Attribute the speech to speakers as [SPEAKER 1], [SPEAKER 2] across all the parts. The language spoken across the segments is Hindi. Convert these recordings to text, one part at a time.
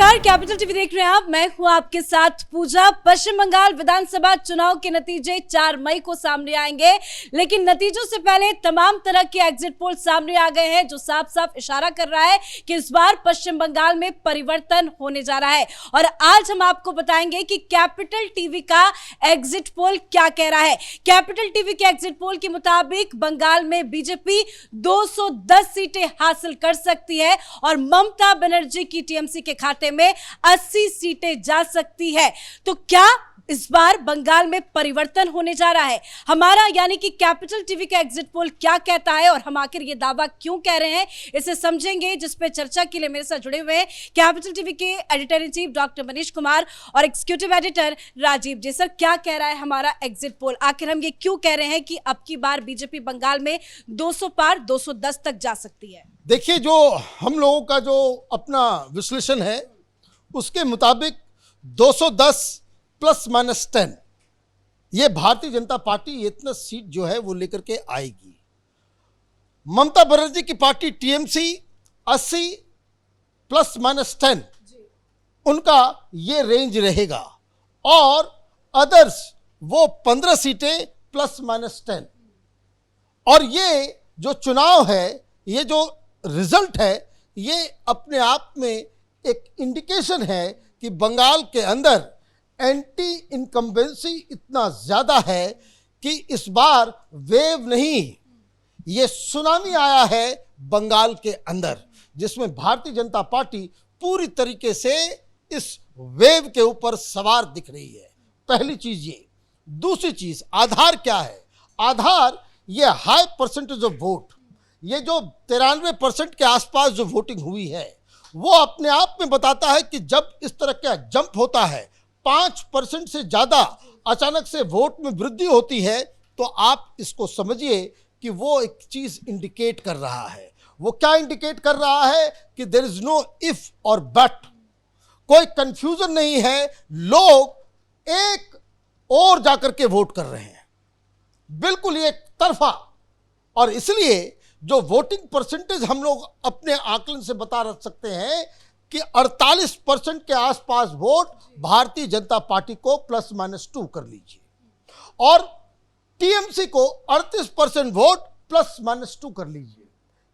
[SPEAKER 1] नमस्कार, कैपिटल टीवी देख रहे हैं आप। मैं हूं आपके साथ पूजा। पश्चिम बंगाल विधानसभा चुनाव के नतीजे 4 मई को सामने आएंगे, लेकिन नतीजों से पहले तमाम तरह के एग्जिट पोल सामने आ गए हैं जो साफ साफ इशारा कर रहा है कि इस बार पश्चिम बंगाल में परिवर्तन होने जा रहा है। और आज हम आपको बताएंगे कि कैपिटल टीवी का एग्जिट पोल क्या कह रहा है। कैपिटल टीवी के एग्जिट पोल के मुताबिक बंगाल में बीजेपी 210 सीटें हासिल कर सकती है और ममता बनर्जी की टीएमसी के खाते में 80 सीटें जा सकती है। तो क्या इस बार बंगाल में परिवर्तन होने जा रहा है? हमारा यानी कि कैपिटल टीवी का एग्जिट पोल क्या कहता है और हम आखिर ये दावा क्यों कह रहे हैं, इसे समझेंगे। जिस पे चर्चा के लिए मेरे साथ जुड़े हुए हैं कैपिटल टीवी के editor in chief doctor Manish Kumar और एग्जीक्यूटिव एडिटर राजीव जी। सर, क्या कह रहा है हमारा एग्जिट पोल? आखिर हम ये क्यों कह रहे हैं कि अब की बार बीजेपी बंगाल में 200 पार 210 तक जा सकती है?
[SPEAKER 2] देखिए, जो हम लोगों का जो अपना विश्लेषण है उसके मुताबिक 210 प्लस माइनस 10 ये भारतीय जनता पार्टी इतना सीट जो है वो लेकर के आएगी। ममता बनर्जी की पार्टी टीएमसी 80 प्लस माइनस 10 उनका ये रेंज रहेगा और अदर्स वो 15 सीटें प्लस माइनस 10। और ये जो चुनाव है, ये जो रिजल्ट है, ये अपने आप में एक इंडिकेशन है कि बंगाल के अंदर एंटी इनकम्बेंसी इतना ज़्यादा है कि इस बार वेव नहीं, ये सुनामी आया है बंगाल के अंदर, जिसमें भारतीय जनता पार्टी पूरी तरीके से इस वेव के ऊपर सवार दिख रही है। पहली चीज़ ये। दूसरी चीज़, आधार क्या है? आधार ये हाई परसेंटेज ऑफ वोट, ये जो 93% के आसपास जो वोटिंग हुई है वो अपने आप में बताता है कि जब इस तरह का जंप होता है, 5% से ज़्यादा अचानक से वोट में वृद्धि होती है, तो आप इसको समझिए कि वो एक चीज़ इंडिकेट कर रहा है। वो क्या इंडिकेट कर रहा है कि देयर इज नो इफ और बट, कोई कंफ्यूजन नहीं है, लोग एक और जाकर के वोट कर रहे हैं, बिल्कुल एक तरफा। और इसलिए जो वोटिंग परसेंटेज हम लोग अपने आकलन से बता रख सकते हैं कि 48% के आसपास वोट भारतीय जनता पार्टी को प्लस माइनस 2 कर लीजिए, और टीएमसी को 38% वोट प्लस माइनस 2 कर लीजिए।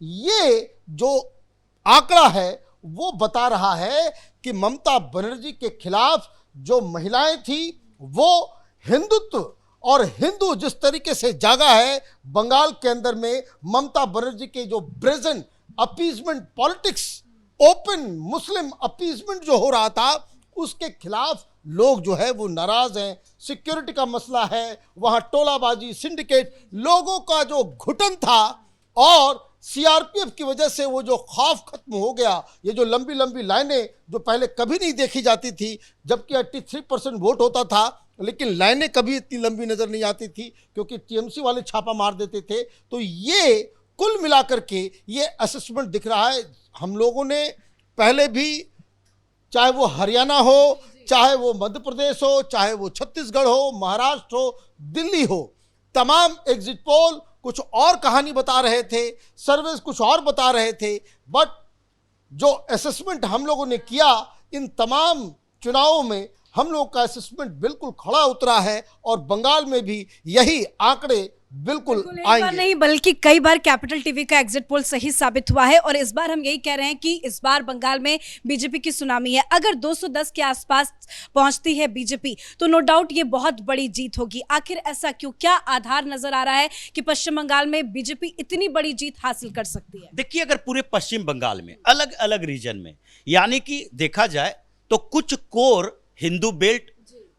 [SPEAKER 2] ये जो आंकड़ा है वो बता रहा है कि ममता बनर्जी के खिलाफ जो महिलाएं थी, वो हिंदुत्व और हिंदू जिस तरीके से जागा है बंगाल के अंदर में, ममता बनर्जी के जो brazen appeasement politics, open Muslim appeasement जो हो रहा था, उसके खिलाफ लोग जो है वो नाराज हैं। सिक्योरिटी का मसला है, वहाँ टोलाबाजी, सिंडिकेट, लोगों का जो घुटन था और सीआरपीएफ की वजह से वो जो खौफ खत्म हो गया। ये जो लंबी लंबी लाइनें जो पहले कभी नहीं देखी जाती थी, जबकि 83% वोट होता था, लेकिन लाइनें कभी इतनी लंबी नज़र नहीं आती थी क्योंकि टीएमसी वाले छापा मार देते थे। तो ये कुल मिलाकर के ये असेसमेंट दिख रहा है। हम लोगों ने पहले भी, चाहे वो हरियाणा हो, चाहे वो मध्य प्रदेश हो, चाहे वो छत्तीसगढ़ हो, महाराष्ट्र हो, दिल्ली हो, तमाम एग्जिट पोल कुछ और कहानी बता रहे थे, सर्वेस कुछ और बता रहे थे। बट जो असेसमेंट हम लोगों ने किया इन तमाम चुनावों में, हम लोग का असेसमेंट बिल्कुल खड़ा उतरा है और बंगाल में भी यही आंकड़े बिल्कुल आएंगे।
[SPEAKER 1] नहीं, बल्कि कई बार कैपिटल टीवी का एग्जिट पोल सही साबित हुआ है और इस बार हम यही कह रहे हैं कि इस बार बंगाल में बीजेपी की सुनामी है। अगर 210 के आसपास पहुंचती है बीजेपी तो नो डाउट ये बहुत बड़ी जीत होगी। आखिर ऐसा क्यों? क्या आधार नजर आ रहा है कि पश्चिम बंगाल में बीजेपी इतनी बड़ी जीत हासिल कर सकती है?
[SPEAKER 3] देखिए, अगर पूरे पश्चिम बंगाल में अलग अलग रीजन में, यानी कि देखा जाए तो कुछ कोर हिंदू बेल्ट,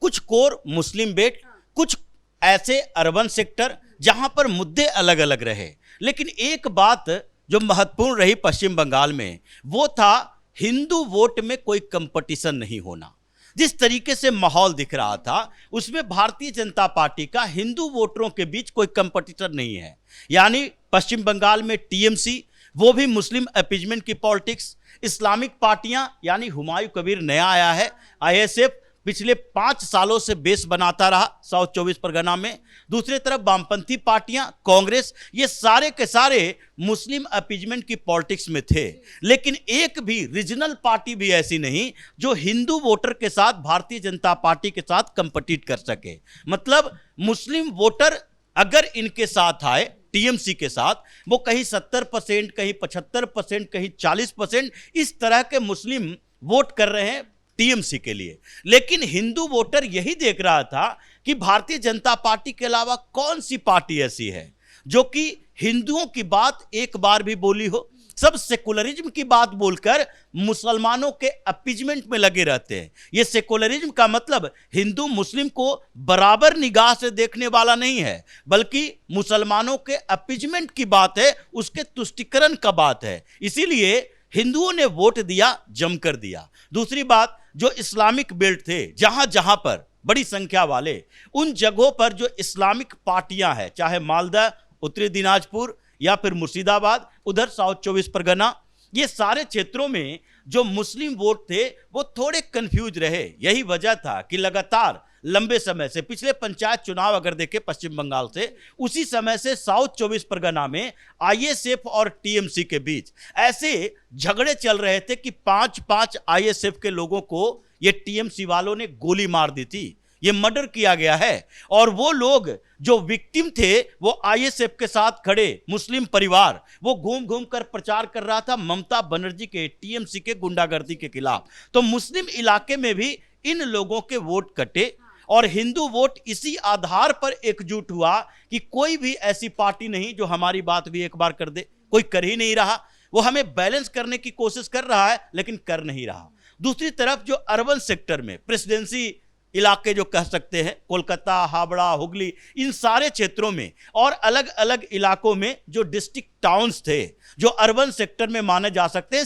[SPEAKER 3] कुछ कोर मुस्लिम बेल्ट, कुछ ऐसे अर्बन सेक्टर जहां पर मुद्दे अलग अलग रहे, लेकिन एक बात जो महत्वपूर्ण रही पश्चिम बंगाल में, वो था हिंदू वोट में कोई कंपटीशन नहीं होना। जिस तरीके से माहौल दिख रहा था उसमें भारतीय जनता पार्टी का हिंदू वोटरों के बीच कोई कंपटीशन नहीं है। यानी पश्चिम बंगाल में टीएमसी, वो भी मुस्लिम अपीजमेंट की पॉलिटिक्स, इस्लामिक पार्टियां, यानी हुमायूं कबीर नया आया है, आईएसएफ, पिछले 5 सालों से बेस बनाता रहा साउथ 24 परगना में। दूसरी तरफ वामपंथी पार्टियां, कांग्रेस, ये सारे के सारे मुस्लिम अपीजमेंट की पॉलिटिक्स में थे। लेकिन एक भी रीजनल पार्टी भी ऐसी नहीं जो हिंदू वोटर के साथ भारतीय जनता पार्टी के साथ कंपीट कर सके। मतलब मुस्लिम वोटर अगर इनके साथ आए, टीएमसी के साथ, वो कहीं 70%, कहीं 75%, कहीं 40% इस तरह के मुस्लिम वोट कर रहे हैं टीएमसी के लिए। लेकिन हिंदू वोटर यही देख रहा था कि भारतीय जनता पार्टी के अलावा कौन सी पार्टी ऐसी है जो कि हिंदुओं की बात एक बार भी बोली हो। सब सेकुलरिज्म की बात बोलकर मुसलमानों के अपीजमेंट में लगे रहते हैं। ये सेकुलरिज्म का मतलब हिंदू मुस्लिम को बराबर निगाह से देखने वाला नहीं है, बल्कि मुसलमानों के अपीजमेंट की बात है, उसके तुष्टिकरण का बात है। इसीलिए हिंदुओं ने वोट दिया, जमकर दिया। दूसरी बात, जो इस्लामिक बेल्ट थे, जहां जहां पर बड़ी संख्या वाले, उन जगहों पर जो इस्लामिक पार्टियां हैं, चाहे मालदा, उत्तरी दिनाजपुर या फिर मुर्शिदाबाद, उधर साउथ 24 परगना, ये सारे क्षेत्रों में जो मुस्लिम वोट थे वो थोड़े कंफ्यूज रहे। यही वजह था कि लगातार लंबे समय से, पिछले पंचायत चुनाव अगर देखें पश्चिम बंगाल से, उसी समय से साउथ 24 परगना में आईएसएफ और टीएमसी के बीच ऐसे झगड़े चल रहे थे कि 5-5 आईएसएफ के लोगों को ये टीएमसी वालों ने गोली मार दी थी। ये मर्डर किया गया है। और वो लोग जो विक्टिम थे, वो आईएसएफ के साथ खड़े मुस्लिम परिवार, वो घूम घूम कर प्रचार कर रहा था ममता बनर्जी के, टीएमसी के गुंडागर्दी के खिलाफ। तो मुस्लिम इलाके में भी इन लोगों के वोट कटे और हिंदू वोट इसी आधार पर एकजुट हुआ कि कोई भी ऐसी पार्टी नहीं जो हमारी बात भी एक बार कर दे। कोई कर ही नहीं रहा। वो हमें बैलेंस करने की कोशिश कर रहा है लेकिन कर नहीं रहा। दूसरी तरफ जो अर्बन सेक्टर में प्रेसिडेंसी इलाके जो कह सकते हैं, कोलकाता, हावड़ा, हुगली, इन सारे क्षेत्रों में और अलग अलग इलाकों में जो डिस्ट्रिक्ट टाउन्स थे, जो अर्बन सेक्टर में माने जा सकते हैं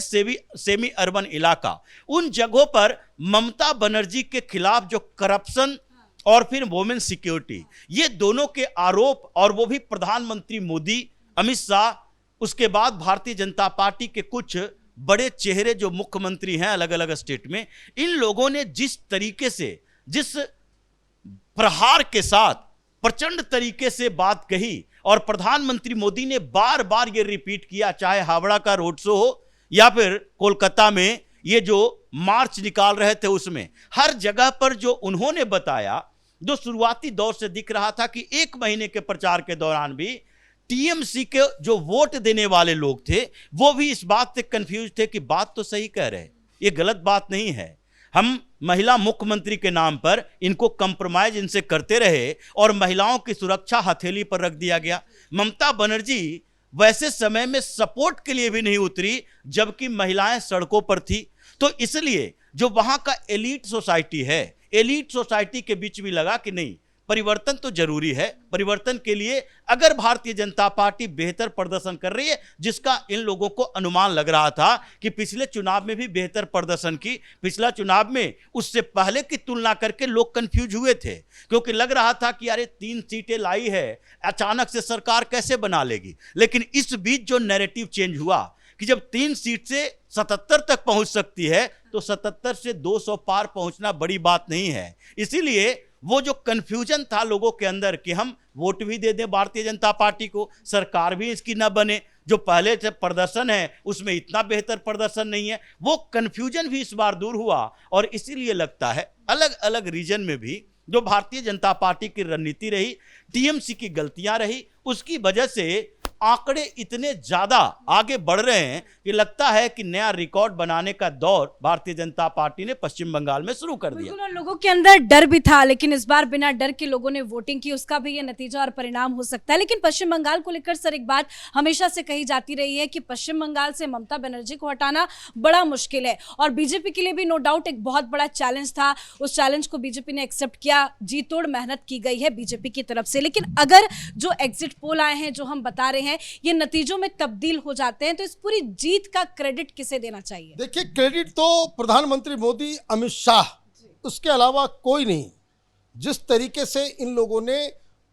[SPEAKER 3] सेमी अर्बन इलाका, उन जगहों पर ममता बनर्जी के खिलाफ जो करप्शन और फिर वुमेन सिक्योरिटी, ये दोनों के आरोप, और वो भी प्रधानमंत्री मोदी, अमित शाह, उसके बाद भारतीय जनता पार्टी के कुछ बड़े चेहरे जो मुख्यमंत्री हैं अलग अलग स्टेट में, इन लोगों ने जिस तरीके से, जिस प्रहार के साथ प्रचंड तरीके से बात कही, और प्रधानमंत्री मोदी ने बार बार ये रिपीट किया, चाहे हावड़ा का रोड शो हो या फिर कोलकाता में ये जो मार्च निकाल रहे थे, उसमें हर जगह पर जो उन्होंने बताया, जो शुरुआती दौर से दिख रहा था कि 1 महीने के प्रचार के दौरान भी टीएमसी के जो वोट देने वाले लोग थे वो भी इस बात से कंफ्यूज थे कि बात तो सही कह रहे, ये गलत बात नहीं है। हम महिला मुख्यमंत्री के नाम पर इनको कंप्रोमाइज इनसे करते रहे और महिलाओं की सुरक्षा हथेली पर रख दिया गया। ममता बनर्जी वैसे समय में सपोर्ट के लिए भी नहीं उतरी जबकि महिलाएं सड़कों पर थी। तो इसलिए जो वहां का एलीट सोसाइटी है, एलीट सोसाइटी के बीच भी लगा कि नहीं, परिवर्तन तो जरूरी है। परिवर्तन के लिए अगर भारतीय जनता पार्टी बेहतर प्रदर्शन कर रही है, जिसका इन लोगों को अनुमान लग रहा था कि पिछले चुनाव में भी बेहतर प्रदर्शन की, पिछला चुनाव में उससे पहले की तुलना करके लोग कंफ्यूज हुए थे, क्योंकि लग रहा था कि अरे 3 सीटें लाई है, अचानक से सरकार कैसे बना लेगी। लेकिन इस बीच जो नैरेटिव चेंज हुआ कि जब 3 सीट से 77 तक पहुंच सकती है तो 77 से 200 पार पहुंचना बड़ी बात नहीं है। इसीलिए वो जो कंफ्यूजन था लोगों के अंदर कि हम वोट भी दे दें भारतीय जनता पार्टी को, सरकार भी इसकी न बने, जो पहले से प्रदर्शन है उसमें इतना बेहतर प्रदर्शन नहीं है, वो कंफ्यूजन भी इस बार दूर हुआ। और इसीलिए लगता है अलग अलग रीजन में भी जो भारतीय जनता पार्टी की रणनीति रही, टीएमसी की गलतियां रही, उसकी वजह से आंकड़े इतने ज्यादा आगे बढ़ रहे हैं कि लगता है कि नया रिकॉर्ड बनाने का दौर भारतीय जनता पार्टी ने पश्चिम बंगाल में शुरू कर दिया।
[SPEAKER 1] बिल्कुल, लोगों के अंदर डर भी था, लेकिन इस बार बिना डर के लोगों ने वोटिंग की, उसका भी ये नतीजा और परिणाम हो सकता है। लेकिन पश्चिम बंगाल को लेकर सर एक बात हमेशा से कही जाती रही है कि पश्चिम बंगाल से ममता बनर्जी को हटाना बड़ा मुश्किल है, और बीजेपी के लिए भी नो डाउट एक बहुत बड़ा चैलेंज था। उस चैलेंज को बीजेपी ने एक्सेप्ट किया, जी तोड़ मेहनत की गई है बीजेपी की तरफ से। लेकिन अगर जो एग्जिट पोल आए हैं, जो हम बता रहे हैं, ये नतीजों में तब्दील हो जाते हैं, तो इस पूरी जीत का क्रेडिट किसे देना चाहिए?
[SPEAKER 2] देखिए, क्रेडिट तो प्रधानमंत्री मोदी, अमित शाह, उसके अलावा कोई नहीं। जिस तरीके से इन लोगों ने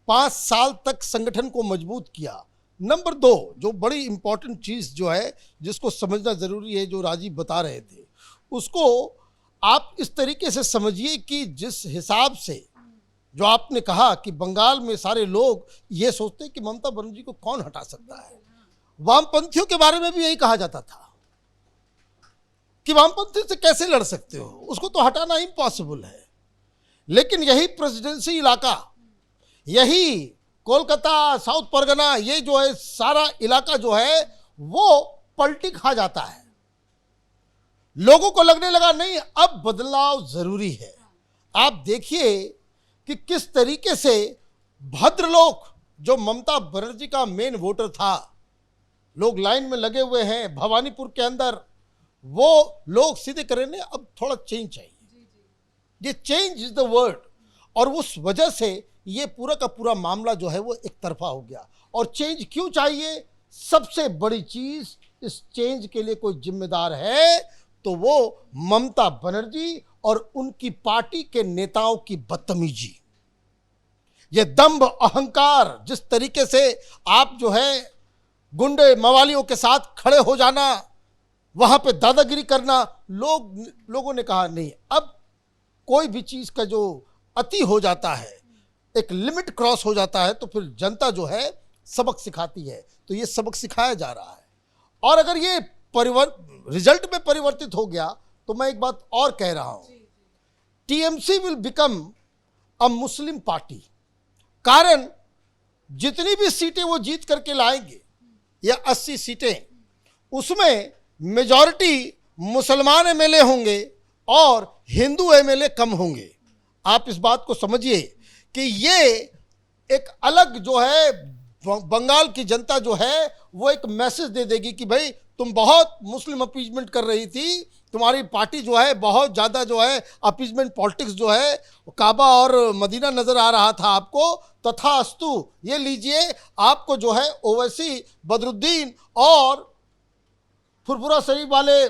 [SPEAKER 2] 5 साल तक संगठन को मजबूत किया। नंबर 2, जो बड़ी इंपॉर्टेंट चीज जो है जिसको समझना जरूरी है, जो राजीव बता रहे थे, उसको आप इस तरीके से समझिए कि जिस हिसाब से जो आपने कहा कि बंगाल में सारे लोग ये सोचते हैं कि ममता बनर्जी को कौन हटा सकता है। वामपंथियों के बारे में भी यही कहा जाता था कि वामपंथी से कैसे लड़ सकते हो, उसको तो हटाना इम्पॉसिबल है। लेकिन यही प्रेसिडेंसी इलाका, यही कोलकाता, साउथ परगना, ये जो है सारा इलाका जो है वो पलटी खा जाता है। लोगों को लगने लगा नहीं, अब बदलाव जरूरी है। आप देखिए कि किस तरीके से भद्रलोक, जो ममता बनर्जी का मेन वोटर था, लोग लाइन में लगे हुए हैं भवानीपुर के अंदर, वो लोग सीधे करेंगे अब थोड़ा चेंज चाहिए। ये चेंज इज द वर्ड। और उस वजह से ये पूरा का पूरा मामला जो है वो एक तरफा हो गया। और चेंज क्यों चाहिए? सबसे बड़ी चीज, इस चेंज के लिए कोई जिम्मेदार है तो वो ममता बनर्जी और उनकी पार्टी के नेताओं की बदतमीजी, ये दंभ अहंकार, जिस तरीके से आप जो है गुंडे मवालियों के साथ खड़े हो जाना, वहां पे दादागिरी करना, लोगों ने कहा नहीं, अब कोई भी चीज का जो अति हो जाता है, एक लिमिट क्रॉस हो जाता है, तो फिर जनता जो है सबक सिखाती है। तो ये सबक सिखाया जा रहा है। और अगर ये रिजल्ट में परिवर्तित हो गया तो मैं एक बात और कह रहा हूं, TMC will become a Muslim party. कारण जितनी भी सीटें वो जीत करके लाएंगे, या 80 सीटें, उसमें मेजॉरिटी मुसलमान एमएलए होंगे और हिंदू एमएलए कम होंगे। आप इस बात को समझिए कि ये एक अलग जो है बंगाल की जनता जो है वो एक मैसेज दे देगी कि भाई तुम बहुत मुस्लिम अपीजमेंट कर रही थी, तुम्हारी पार्टी जो है बहुत ज़्यादा जो है अपीजमेंट पॉलिटिक्स जो है, काबा और मदीना नज़र आ रहा था आपको, तथास्तु ये लीजिए, आपको जो है ओवैसी, बदरुद्दीन और फुरफुरा शरीफ वाले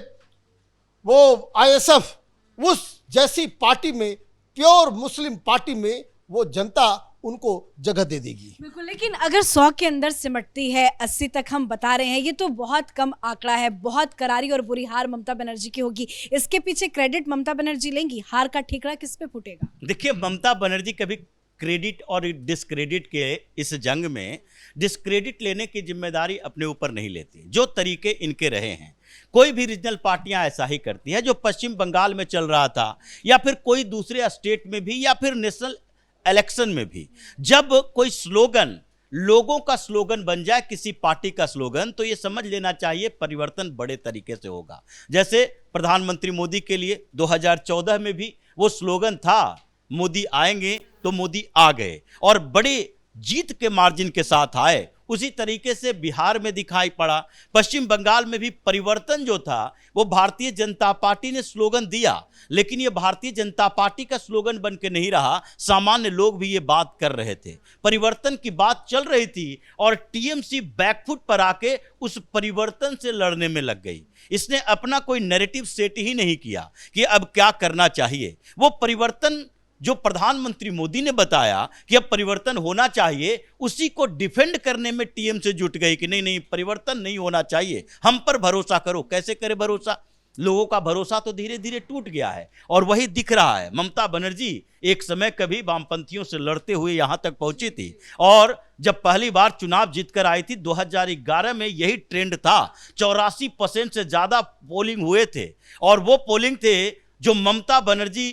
[SPEAKER 2] वो आईएसएफ, उस जैसी पार्टी में, प्योर मुस्लिम पार्टी में वो जनता उनको जगह दे देगी।
[SPEAKER 1] बिल्कुल, लेकिन अगर 100 के अंदर सिमटती है, 80 तक हम बता रहे हैं, ये तो बहुत कम आंकड़ा है। बहुत करारी और बुरी हार ममता बनर्जी की होगी। इसके पीछे क्रेडिट ममता बनर्जी लेंगी? हार का ठिकरा किस पे फूटेगा?
[SPEAKER 3] देखिए, ममता बनर्जी कभी क्रेडिट और डिस्क्रेडिट के इस जंग में डिस्क्रेडिट लेने की जिम्मेदारी अपने ऊपर नहीं लेती। जो तरीके इनके रहे हैं, कोई भी रीजनल पार्टियां ऐसा ही करती है। जो पश्चिम बंगाल में चल रहा था, या फिर कोई दूसरे स्टेट में भी, या फिर नेशनल इलेक्शन में भी, जब कोई स्लोगन लोगों का स्लोगन बन जाए, किसी पार्टी का स्लोगन, तो ये समझ लेना चाहिए परिवर्तन बड़े तरीके से होगा। जैसे प्रधानमंत्री मोदी के लिए 2014 में भी वो स्लोगन था, मोदी आएंगे तो मोदी आ गए, और बड़ी जीत के मार्जिन के साथ आए। उसी तरीके से बिहार में दिखाई पड़ा। पश्चिम बंगाल में भी परिवर्तन जो था वो भारतीय जनता पार्टी ने स्लोगन दिया, लेकिन ये भारतीय जनता पार्टी का स्लोगन बन के नहीं रहा। सामान्य लोग भी ये बात कर रहे थे, परिवर्तन की बात चल रही थी, और टीएमसी बैकफुट पर आके उस परिवर्तन से लड़ने में लग गई। इसने अपना कोई नैरेटिव सेट ही नहीं किया कि अब क्या करना चाहिए। वो परिवर्तन जो प्रधानमंत्री मोदी ने बताया कि अब परिवर्तन होना चाहिए, उसी को डिफेंड करने में टीएम से जुट गई कि नहीं नहीं, परिवर्तन नहीं होना चाहिए, हम पर भरोसा करो। कैसे करे भरोसा? लोगों का भरोसा तो धीरे धीरे टूट गया है, और वही दिख रहा है। ममता बनर्जी एक समय कभी वामपंथियों से लड़ते हुए यहां तक पहुंची थी, और जब पहली बार चुनाव जीतकर आई थी 2011 में, यही ट्रेंड था। 84% से ज्यादा पोलिंग हुए थे, और वो पोलिंग थे जो ममता बनर्जी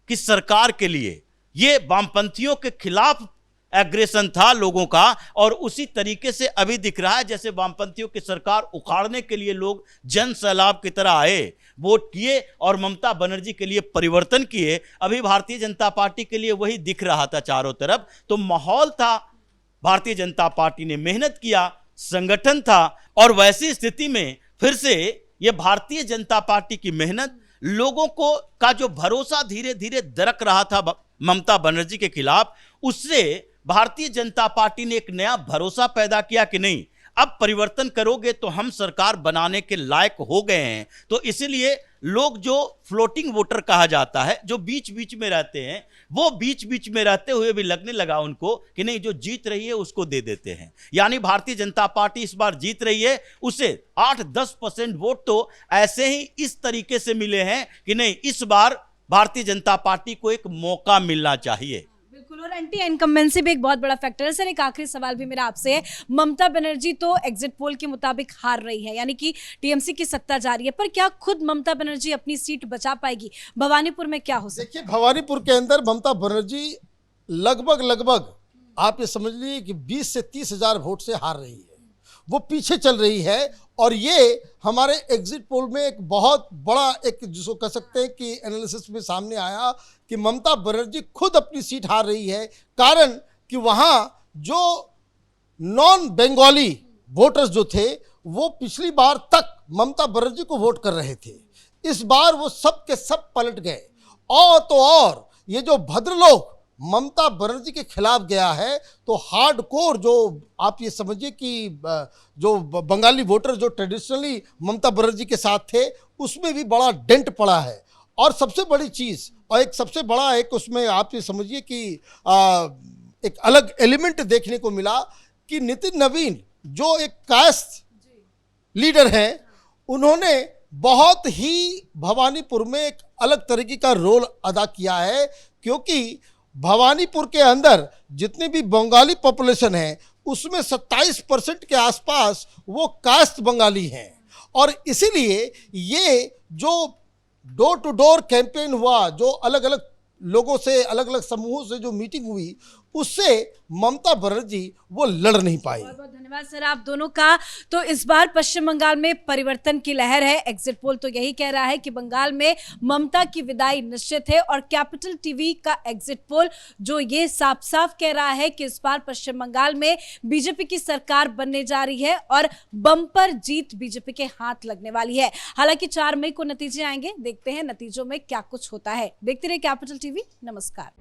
[SPEAKER 3] कि सरकार के लिए, ये वामपंथियों के खिलाफ एग्रेशन था लोगों का। और उसी तरीके से अभी दिख रहा है जैसे वामपंथियों की सरकार उखाड़ने के लिए लोग जन सैलाब की तरह आए, वोट किए और ममता बनर्जी के लिए परिवर्तन किए। अभी भारतीय जनता पार्टी के लिए वही दिख रहा था चारों तरफ। तो माहौल था, भारतीय जनता पार्टी ने मेहनत किया, संगठन था, और वैसी स्थिति में फिर से ये भारतीय जनता पार्टी की मेहनत, लोगों को का जो भरोसा धीरे धीरे दरक रहा था ममता बनर्जी के खिलाफ, उससे भारतीय जनता पार्टी ने एक नया भरोसा पैदा किया कि नहीं, अब परिवर्तन करोगे तो हम सरकार बनाने के लायक हो गए हैं। तो इसलिए लोग, जो फ्लोटिंग वोटर कहा जाता है, जो बीच बीच में रहते हैं, वो बीच बीच में रहते हुए भी लगने लगा उनको कि नहीं, जो जीत रही है उसको दे देते हैं। यानी भारतीय जनता पार्टी इस बार जीत रही है, उसे 8-10% वोट तो ऐसे ही इस तरीके से मिले हैं कि नहीं, इस बार भारतीय जनता पार्टी को एक मौका मिलना चाहिए।
[SPEAKER 1] बिल्कुल, और एंटी इनकम्बेंसी भी एक बहुत बड़ा फैक्टर है। सर, एक आखिरी सवाल भी मेरा आपसे है। ममता बनर्जी तो एग्जिट पोल के मुताबिक हार रही है, यानी कि टीएमसी की सत्ता जा रही है, पर क्या खुद ममता बनर्जी अपनी सीट बचा पाएगी? भवानीपुर में क्या हो सकता है?
[SPEAKER 2] देखिए, भवानीपुर के अंदर ममता बनर्जी लगभग आप ये समझ लीजिए कि 20 से 30 हजार वोट से हार रही है, वो पीछे चल रही है। और ये हमारे एग्जिट पोल में एक बहुत बड़ा एक जिसको कह सकते हैं कि एनालिसिस में सामने आया कि ममता बनर्जी खुद अपनी सीट हार रही है। कारण कि वहाँ जो नॉन बंगाली वोटर्स जो थे वो पिछली बार तक ममता बनर्जी को वोट कर रहे थे, इस बार वो सब के सब पलट गए। और तो और ये जो भद्र लोग ममता बनर्जी के खिलाफ गया है, तो हार्डकोर जो आप ये समझिए कि जो बंगाली वोटर जो ट्रेडिशनली ममता बनर्जी के साथ थे, उसमें भी बड़ा डेंट पड़ा है। और सबसे बड़ी चीज़ और एक सबसे बड़ा एक उसमें आप ये समझिए कि एक अलग एलिमेंट देखने को मिला कि नितिन नवीन जो एक कास्ट लीडर हैं, उन्होंने बहुत ही भवानीपुर में एक अलग तरीके का रोल अदा किया है। क्योंकि भवानीपुर के अंदर जितनी भी बंगाली पॉपुलेशन है उसमें 27% के आसपास वो कास्ट बंगाली हैं। और इसीलिए ये जो डोर टू डोर कैंपेन हुआ, जो अलग अलग लोगों से अलग अलग समूहों से जो मीटिंग हुई, उससे ममता बनर्जी वो लड़ नहीं पाई।
[SPEAKER 1] बहुत बहुत धन्यवाद सर आप दोनों का। तो इस बार पश्चिम बंगाल में परिवर्तन की लहर है। एग्जिट पोल तो यही कह रहा है कि बंगाल में ममता की विदाई निश्चित है, और कैपिटल टीवी का एग्जिट पोल जो ये साफ साफ कह रहा है कि इस बार पश्चिम बंगाल में बीजेपी की सरकार बनने जा रही है और बम्पर जीत बीजेपी के हाथ लगने वाली है। हालांकि 4 मई को नतीजे आएंगे, देखते हैं नतीजों में क्या कुछ होता है। देखते रहिए कैपिटल टीवी। नमस्कार।